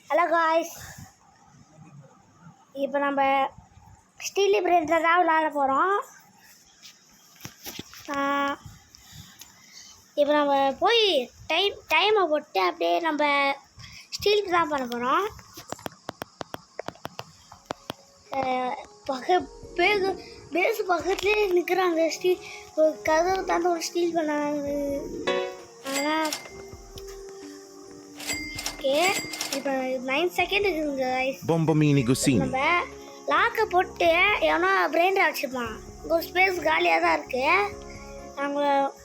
Hello guys, இப்போ நம்ம steel printer தான் விளாட போகிறோம். இப்போ நம்ம போய் டைமை போட்டு அப்படியே நம்ம ஸ்டீலுக்கு தான் பண்ண போகிறோம். பேசு பக்கத்துலேயே நிற்கிறாங்க. ஸ்டீல் கதவு தாண்ட ஒரு ஸ்டீல் பண்ணாங்க. ஆனால் ஓகே, இப்போ 9 செகண்ட் இருக்குங்க. Bombomini Gussini. நம்ம லாக்கை போட்டு எவனோ பிரெயின் வச்சுப்பான். ஒரு ஸ்பேஸ் காலியாக தான் இருக்குது.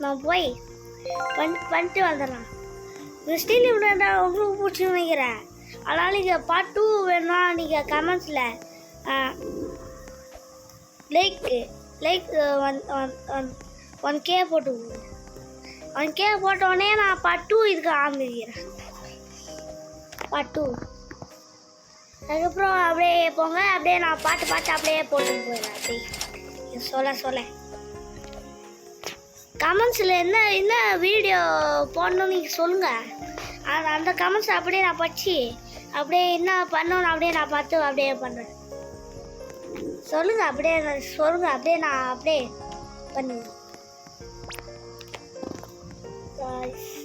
நம்ம போய் பண்ணிட்டு வந்துடலாம். இந்த ஸ்டீல் விளையாண்டா உங்களுக்கு பிடிச்சி நினைக்கிறேன். அதனால் நீங்கள் பார்ட் 2 வேணும்னா நீங்கள் கமெண்ட்ஸில் லைக் 1K போட்டு 1K போட்டோடனே நான் பார்ட் 2 இதுக்கு ஆரம்பிக்கிறேன். பார்ட் 2 அதுக்கப்புறம் அப்படியே போங்க. அப்படியே நான் பாட்டு அப்படியே போட்டு போயிடலாம். அப்படியே சொல்ல கமெண்ட்ஸில் என்ன வீடியோ போடணும்னு நீங்கள் சொல்லுங்கள். அந்த கமெண்ட்ஸ் அப்படியே நான் படித்து அப்படியே என்ன பண்ணணும் அப்படியே நான் பார்த்து அப்படியே பண்ணுறேன். சொல்லுங்கள், அப்படியே சொல்லுங்கள். அப்படியே நான் அப்படியே பண்ணுவேன்.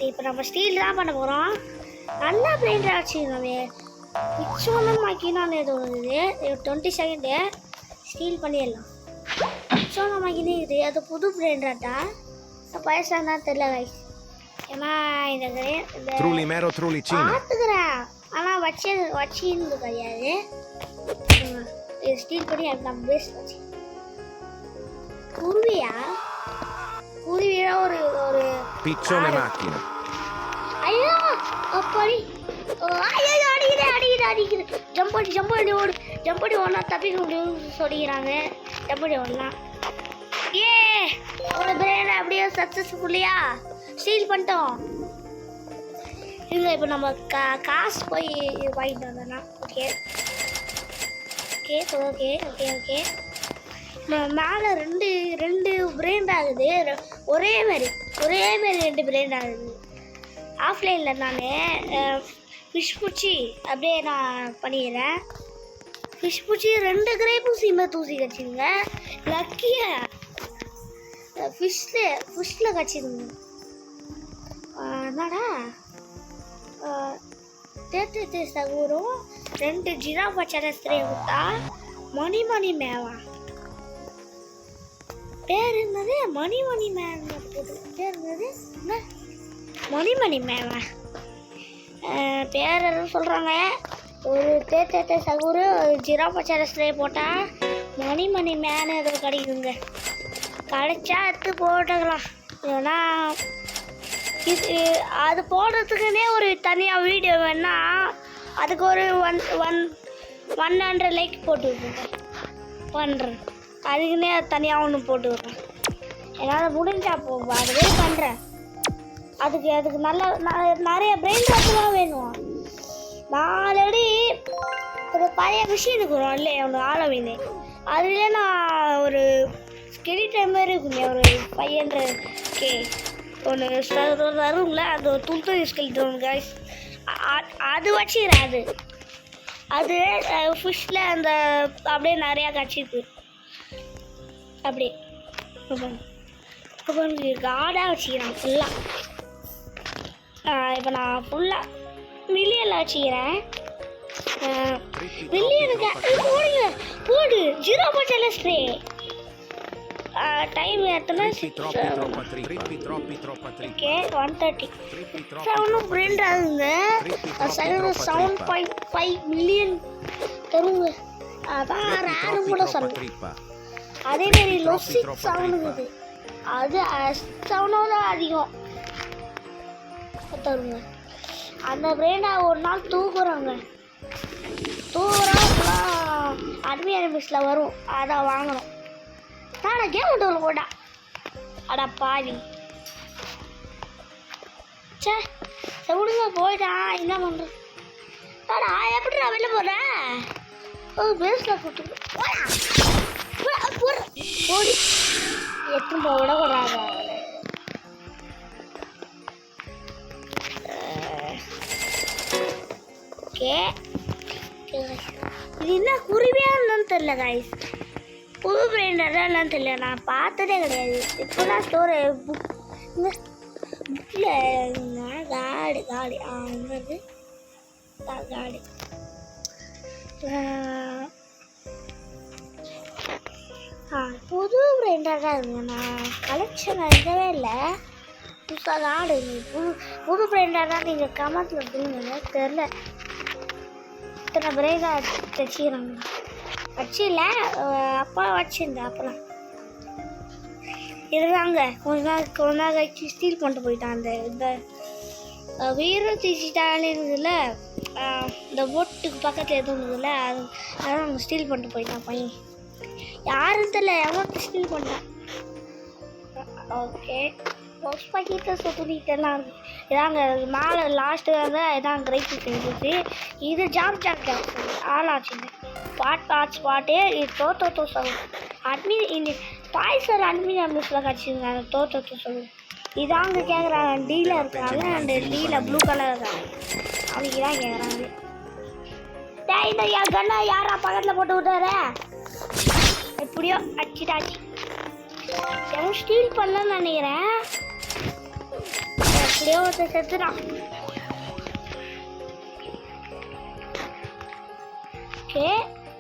இப்போ நம்ம ஸ்டீல் தான் பண்ண போகிறோம். நல்லா பிளேண்டர் ஆச்சுங்க. மிச்சோனம் மாக்கினான்னு ஏதோ வருது. 20 செகண்டு ஸ்டீல் பண்ணிடலாம். மிச்சோனம் மாக்கினே இது. அது புது பிளேண்டராட்டா பழசானா தெரியல கைஸ். ஏன்னா இந்த பார்த்துக்கிறேன், ஆனால் வச்சிருந்து கிடையாது. இது ஸ்டீல் பண்ணி அது நம்ம பேஸ்ட் வச்சு குருவியா ஒரு ஐயோ அப்படி அடிக்கிறேன். ஜம்படி ஒன்றா தப்பிக்க முடியும்னு சொல்லிக்கிறாங்க. ஜம்படி ஒன்றா ஒரு பிரெயின் அப்படியே சக்ஸஸ்ஃபுல்லியா ஸ்டீல் பண்ணிட்டோம். இல்லை, இப்போ நம்ம காசு போய் வாங்கிட்டு வந்தோம்னா ஓகே. மேலே ரெண்டு பிரெயின் ஆகுது. ஒரே மாதிரி 2 பிரெயின் ஆகுது. ஆஃப்லைனில் நான் ஃபிஷ் பூச்சி அப்படியே நான் பண்ணிடுறேன். ஃபிஷ் பூச்சி 2 கிரேப்பும் தூசி கடிச்சிடுங்க. லக்கியாக ஃபிஷ்ஷில் கடிச்சிடுங்க. என்னடா சகூரும் 2 ஜிராஃபா சரஸ்திரே விட்டா மணி மேவா பேர் என்னது? மணி மேன் பேர் என்னது? மணி மேவா பேர் எதுவும் சொல்கிறாங்க. ஒரு தேத்தே சகூரு ஜிராஃபா சரஸ்திரே போட்டால் மணி மேன் எதுவும் கிடைக்குதுங்க. கிடைச்சா எடுத்து போட்டுக்கலாம். ஏன்னா அது போடுறதுக்குன்னே ஒரு தனியாக வீடியோ வேணா அதுக்கு ஒரு 100 லைக் போட்டு விட்ருங்க. பண்ணுறேன் அதுக்குன்னே தனியாக ஒன்று போட்டு விட்றேன். என்னால் முடிஞ்சா அதுவே பண்ணுறேன். அதுக்கு நிறைய பிரெயின் வாட்ச்லாம் வேணும். 4 அடி ஒரு பழைய விஷயம் இருக்கிறோம் இல்லையே ஒன்று ஆலவீனு. அதுலேயே நான் ஒரு ஸ்கெலிட்டன் மாதிரி இருக்குங்க. ஒரு 500K ஒன்று வருங்கள. அது ஒரு துளுத்து ஸ்கெலிட்டன் கைஸ். அது வச்சுக்கிறேன். அது ஃபிஷ்ஷில் அந்த அப்படியே நிறையா கட்சிருக்கு. அப்படியே காடாக வச்சுக்கிறேன் ஃபுல்லாக. இப்போ நான் ஃபுல்லாக மில்லியனில் வச்சுக்கிறேன். மில்லியனுக்கு போடு 0 செலஸ்ட்ரே. டைம் எத்தனை? ஓகே 130. ஒன்றும் பிரிண்ட் ஆகுங்க. 7.5 மில்லியன் தருங்க. அதான் ரேரும் கூட சொல்லுங்கள். அதேமாரி லொசிக் சவுண்டுங்குது. அது 7ஓட அதிகம் தருங்க. அந்த பிரெயினை ஒரு நாள் தூக்குறோம். அட்மிஷனில் வரும். அதை வாங்கணும். நான் கேம் விட்டு போட்டா அடா பாவி. சே விடுங்க போயிட்டான். என்ன பண்ணுறது? அடா எப்படி நான் வெளில போகிறேன்? பேஸில் போட்டு போடி எத்தனை விடக்கூடாது. ஓகே, இது என்ன குருவியாக இல்லைன்னு தெரில காய்ஸ். புது பிரைண்டர் தான் இல்லைன்னு தெரியல, நான் பார்த்ததே கிடையாது. இப்போ தான் ஸ்டோர் புக்கில் காடு காடு என்னது காடு புது பிரைண்டர் தான் இருக்குங்க. நான் கலெக்ஷன் எழுதவே இல்லை. புதுசாக காடு புது பிரைண்டர் தான். நீங்கள் கமெண்ட்டில் சொல்லுங்க, தெரில. இத்தனை பிரைண்டர் வச்சுக்கிறாங்க. வச்சில்ல, அப்பா வச்சுருந்தேன். அப்போலாம் இதுதாங்க கொஞ்ச நாள் கழிச்சு ஸ்டீல் பண்ணிட்டு போயிட்டான். இந்த வீர தீச்சிட்டாலே இருந்ததுல, இந்த போட்டுக்கு பக்கத்தில் எதுவும் இருந்ததுல, அதான் அவங்க ஸ்டீல் பண்ணிட்டு போயிட்டான் பையன். யாரும் தெரியல, எவன் ஸ்டீல் பண்ணான். ஓகே, பஸ் பாக்கெட்டை சுற்றிட்டெல்லாம் இருக்கு. இதாங்க மேலே லாஸ்ட்டு வந்து இதான் கிரைக்கு செஞ்சுச்சு. இது ஜாப் ஆளாச்சுங்க. ஸ்பாட்டு இது தோத்தோ சொல்லு இந்த பாய்சர் அட்மின் மிஸ்ஸில் கிடச்சிங்க. அந்த தோத்தோ சொல்லு இதாங்க கேட்குறாங்க. டீல இருக்காங்க, அந்த டீல ப்ளூ கலர் இருக்காங்க. அவங்க தான் கேட்குறாங்க. இந்த கண்ணா யாரா பக்கத்தில் போட்டு விட்டார? எப்படியோ அடிச்சிட்டாச்சு. எவன் ஸ்டீல் பண்ணலன்னு நினைக்கிறேன். எப்படியோ ஒருத்தர் செத்துறான். ஓகே,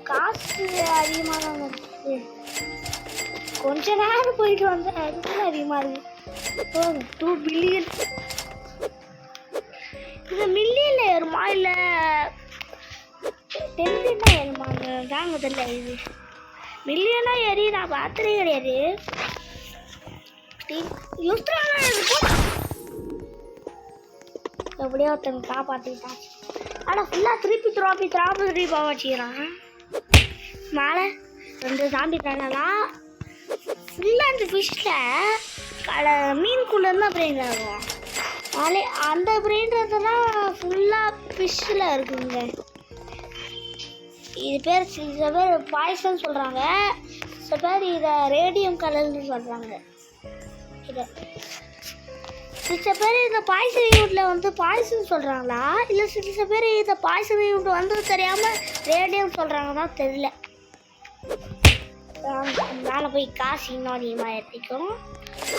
காசு அதிகமாக தான் இருக்குது. கொஞ்ச நேரம் போயிட்டு வந்தேன், அதுக்குள்ள அதிகமாக இருக்குது. 2 பில்லியன். இது மில்லியனில் ஏறுமா இல்லை 10 மில்லியனாக ஏறுமா? தாங்க தெரியல. இது மில்லியனாக ஏறி நான் பார்த்ததே கிடையாது. எப்படியோ ஒருத்தங்க காப்பாற்றிட்டான். ஆனால் ஃபுல்லாக திருப்பி வச்சுக்கிறான். மேலே 2 சாம்பி பண்ணலாம். ஃபுல்லாக அந்த ஃபிஷ்ஷில் மீனுக்குள்ளேருந்து பிரெயின் ஆகும். அந்த பிரெயின்றதுலாம் ஃபுல்லாக ஃபிஷ்ஷில் இருக்குங்க. இது பேர் சில பேர் பாய்சன் சொல்கிறாங்க, சில பேர் இதை ரேடியம் கலர்னு சொல்கிறாங்க. இதை சில பேர் இந்த பாய்சன் யூனிட்டில் வந்து பாய்சன் சொல்கிறாங்களா, இல்லை சில பேர் இந்த பாய்சன் யூனிட் வந்து தெரியாமல் ரேடியம் சொல்கிறாங்க தான் தெரியல. மேலே போய் காசு இன்னும் அதிகமாக எடுத்துக்கும்.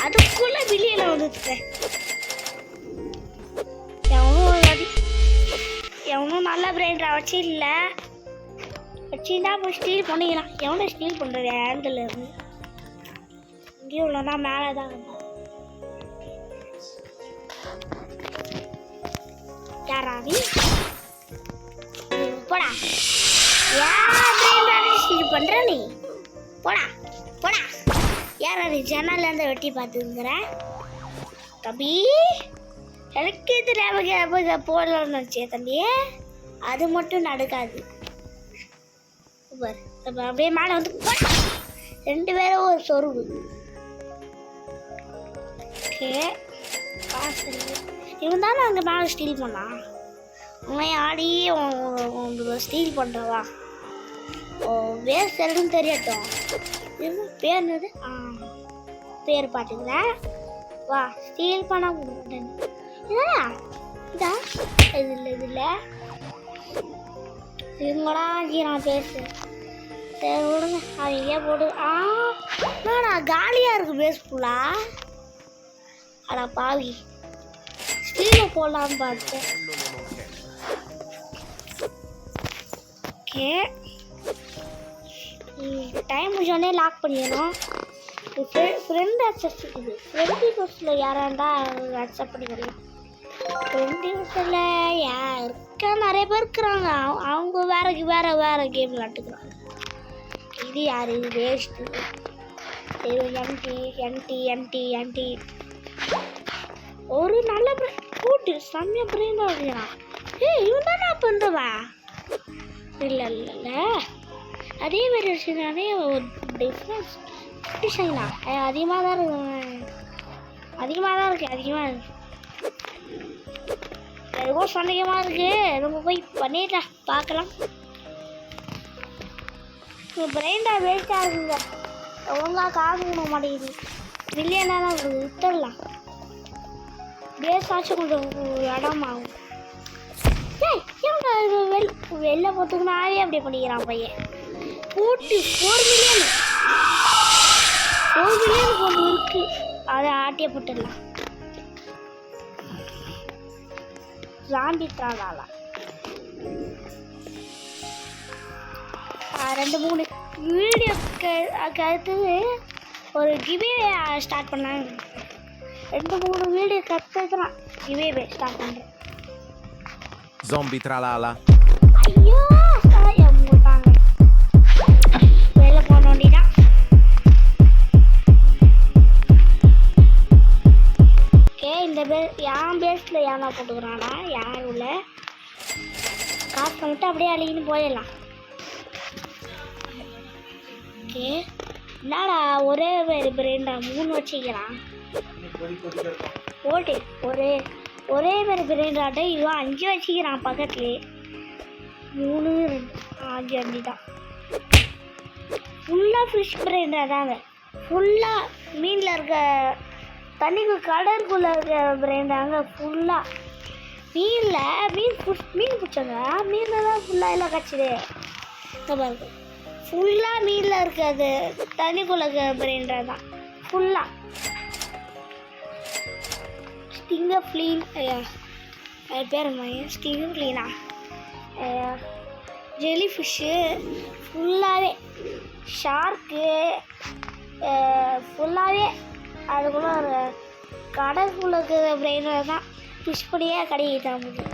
அதுக்குள்ளே பில்லியனில் வந்துட்டு எவனும் நல்ல பிரெயின் வச்சு இல்லை வச்சுருந்தா போய் ஸ்டீல் பண்ணிக்கலாம். எவனை ஸ்டீல் பண்ணுறது ஹேண்டில் இருந்து இங்கேயும் உள்ளனா மேலே தான் வந்தான். யாராவி போடா, ஏன் ஸ்டீல் பண்ணுற நீ? போடா போடா, யாராவது ஜன்னலேருந்து வெட்டி பார்த்துங்கிற தம்பி? எனக்கு இது ரேவக போடலாம்னு நினச்சேன் தம்பி. அது மட்டும் நடக்காது. அப்படியே மேலே வந்து 2 பேரும் ஒரு சொருவு. ஓகே, காசு இவன் தானே அங்கே மேலே ஸ்டீல் பண்ணான். அவன் ஆடி ஸ்டீல் பண்ணுறவா? ஓ, வேஸ்ட் எதுவும் தெரியட்டும். இது பேர் என்னது? பேர் பார்த்துக்கிறேன். வா, ஸ்டீல் பண்ண முடியும். இதா இதில் இவங்களா நான் பேசு. சரி விடுங்க, அவங்க போடு. என்னடா காலியாக இருக்குது பேஸ் ஃபுல்லாக. அடா பாவி, ஸ்டீலில் போடலான்னு பார்த்தேன். ஓகே, டைம் முடிஞ்சோடனே லாக் பண்ணிடணும். ஃப்ரெண்ட் அக்செப்ட் இருக்குது. ஃப்ரெண்ட் யூஸில் யாராண்டா அக்செப்ட் பண்ணிக்கலாம். ஃப்ரெண்ட் யூஸில் இருக்கா நிறைய பேர் இருக்கிறாங்க. அவங்க வேறு கேம் விளாட்டுக்கிறாங்க. இது யார்? இது வேஸ்ட்டு. என்டி ஒரு நல்ல கூட்டு செம்மையாக பிரெயினாக இருக்கிறான். இவன் தானே பண்ணுறவா? இல்லை அதே மாதிரி வச்சுருந்தானே டிஃப்ரென்ஸ் டிசைனா அதிகமாக தான் இருக்கு. எதுவும் சந்தேகமாக இருக்குது. நம்ம போய் பண்ணிடலாம், பார்க்கலாம். பிரெயின்டா வேஸ்ட் ஆகுங்க. ஒழுங்காக காசு பண்ண மாட்டேங்குது. மில்லியனாக தான் வித்துடலாம். பேஸ் ஆச்சும் கொஞ்சம் இடமாகும். வெளில போத்துக்குனாவே அப்படி பண்ணிக்கிறான் பையன். போட்டு 4 மில்லியன் ஒன்று இருக்கு, அதை ஆட்டிய போட்டுடலாம். ஜாம்பி ட்ராலாலா 2-3 வீடியோக்கு அடுத்து ஒரு கிவே ஸ்டார்ட் பண்ணாங்க. 2-3 வீடியோ கற்றுக்கலாம் கிவே ஸ்டார்ட் பண்ணுறேன். Zombie tralala. ஐயோ போட்டாங்க. வெளில போன வேண்டிதான். ஓகே, இந்த என் பேஸில் ஏன்னா போட்டுக்கிறானா யார் உள்ள காசு பண்ணிட்டு அப்படியே அழிக்கின்னு போயிடலாம். ஓகே, என்னடா ஒரே பேர் பிரேண்டா 3 வச்சுக்கிறான். ஓட்டு ஒரே பேர் பிரேண்டாட்ட இவன் 5 வச்சுக்கிறான் பக்கத்துலேயே. 3 2 5 5 தான். ஃபுல்லாக ஃபிஷ் பிரேண்டா தாங்க. ஃபுல்லாக மீனில் இருக்க தண்ணிக்கு கடற்குள்ளே இருக்க பிரேண்டாங்க. ஃபுல்லாக மீன் பிடிச்சாங்க. மீனில் தான் ஃபுல்லாக எல்லாம் கச்சிது. இங்கே பாருங்க, ஃபுல்லாக மீனில் இருக்கிறது தண்ணிக்குள்ளே இருக்க பிரேண்டா தான் ஃபுல்லாக. ஸ்டிங்கர் ஃப்ளீன் அது பேர் என்ன? ஸ்டிங்கர் ஃப்ளீனா ஜெலி ஃபிஷ்ஷு ஃபுல்லாகவே, ஷார்க்கு ஃபுல்லாகவே அதுக்குள்ளே ஒரு கடற்குள்ளே இருக்கிற பிரெயினில் தான் ஃபிஷ் படியே கிடைக்கிது நமக்கு.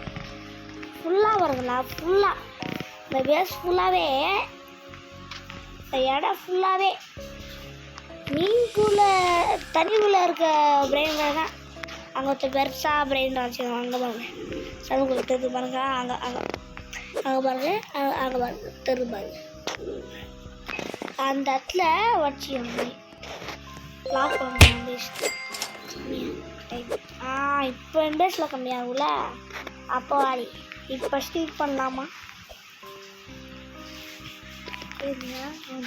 ஃபுல்லாக வருங்களா, ஃபுல்லாக இந்த பேஸ் ஃபுல்லாகவே, இந்த இடம் ஃபுல்லாகவே மீன்குள்ளே தண்ணிக்குள்ளே இருக்க பிரெயினில் தான். அங்கே ஒருத்தர் பெருசாக பிரெயின் வச்சுக்கோங்க. அங்கே பாருங்க, சதுக்குள்ள தெரு பாருங்க. அங்கே பாருங்க, அங்கே பாருங்க தெரு பாருங்க. அந்த இடத்துல வச்சுக்கோங்க. லாக் பண்ணுங்க பேஸ். இப்போ பேஸில் கம்மியாகும்ல, அப்போ வாடி இப்போ ஸ்டீட் பண்ணலாமா?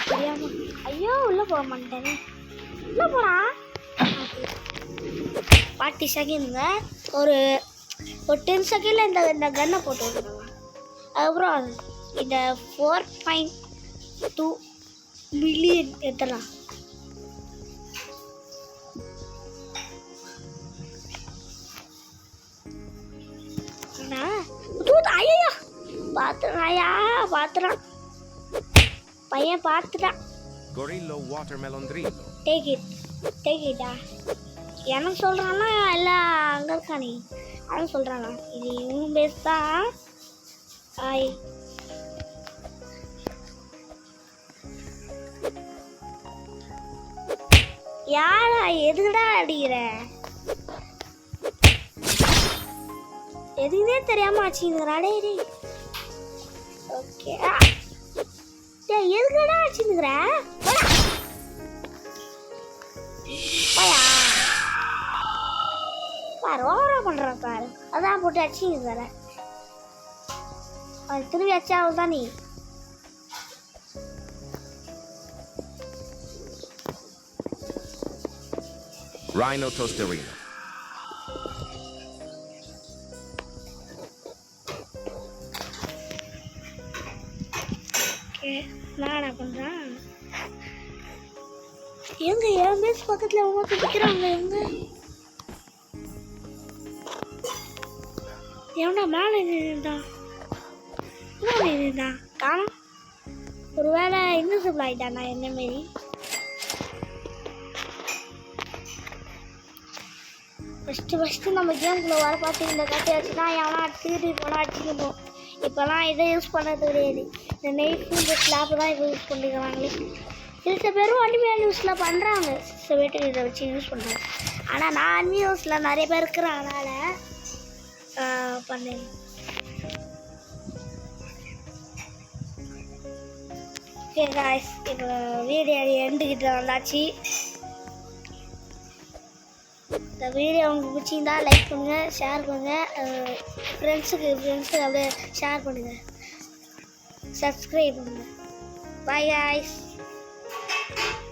தெரியாம ஐயோ உள்ளே போக மாட்டேனே. உள்ளே போனா 40 செகண்டுங்க. ஒரு 10 செகண்டில் இந்த கன்னை போட்டு விடுறாங்க. அதுக்கப்புறம் இந்த 4.2 மில்லியன் எத்தலாம். ஐயா பார்த்துறான் பையன் பார்த்துட்டான். Gorillo watermelon drillo. டேக் இட்டா எனக்கு சொல்கிறான்னா எல்லாம் அங்கே இருக்கானே அவன் சொல்கிறானா? இது இவன் பேஸ் தான். யாரா எதுக்குடா அடிக்கிற? எதுக்குன்னே தெரியாமல் வச்சுக்கிறாடே. ஓகே, எதுக்குடா வச்சுக்கிற? பாரு ஓவரா பண்ணுறான் பாரு. அதான் போட்டு அடிச்சிங்க சார். அது திரும்பி அடிச்சா தான் நீ. Rhino Tosterino. நானா பண்ணுறான் எங்க என் பேஸ் பக்கத்தில் அவங்க துடிக்கிறாங்க. எவனா மேலே நின்றுதான் காணும். ஒரு வேளை இன்விசிபிள் ஆகிட்டானா என்ன மாரி? ஃபஸ்ட்டு நம்ம கேம்குள்ளே வர பார்த்து இந்த கட்டியாச்சுன்னா எவனா திருடி போனால் அடிச்சுக்கணும். இப்போலாம் இதை யூஸ் பண்ணுறது கிடையாது. இந்த நெய்ஃபு இந்த ஸ்லாப்பு தான் இப்போ யூஸ் பண்ணிக்கிறாங்களே. சில பேரும் அனிமல் யூஸில் பண்ணுறாங்க, சில பேர் இதை வச்சு யூஸ் பண்ணுறாங்க. ஆனால் நான் அனிமல் யூஸில் நிறைய பேர் இருக்கிறேன், அதனால் பண்ணேன். ஓகே காய்ஸ், இப்போ வீடியோ எண்டுக்கிட்ட வந்தாச்சு. இந்த வீடியோ உங்களுக்கு பிடிச்சிருந்தா லைக் பண்ணுங்கள், ஷேர் பண்ணுங்கள், ஃப்ரெண்ட்ஸுக்கு அப்படியே ஷேர் பண்ணுங்கள், சப்ஸ்கிரைப் பண்ணுங்கள். Bye guys.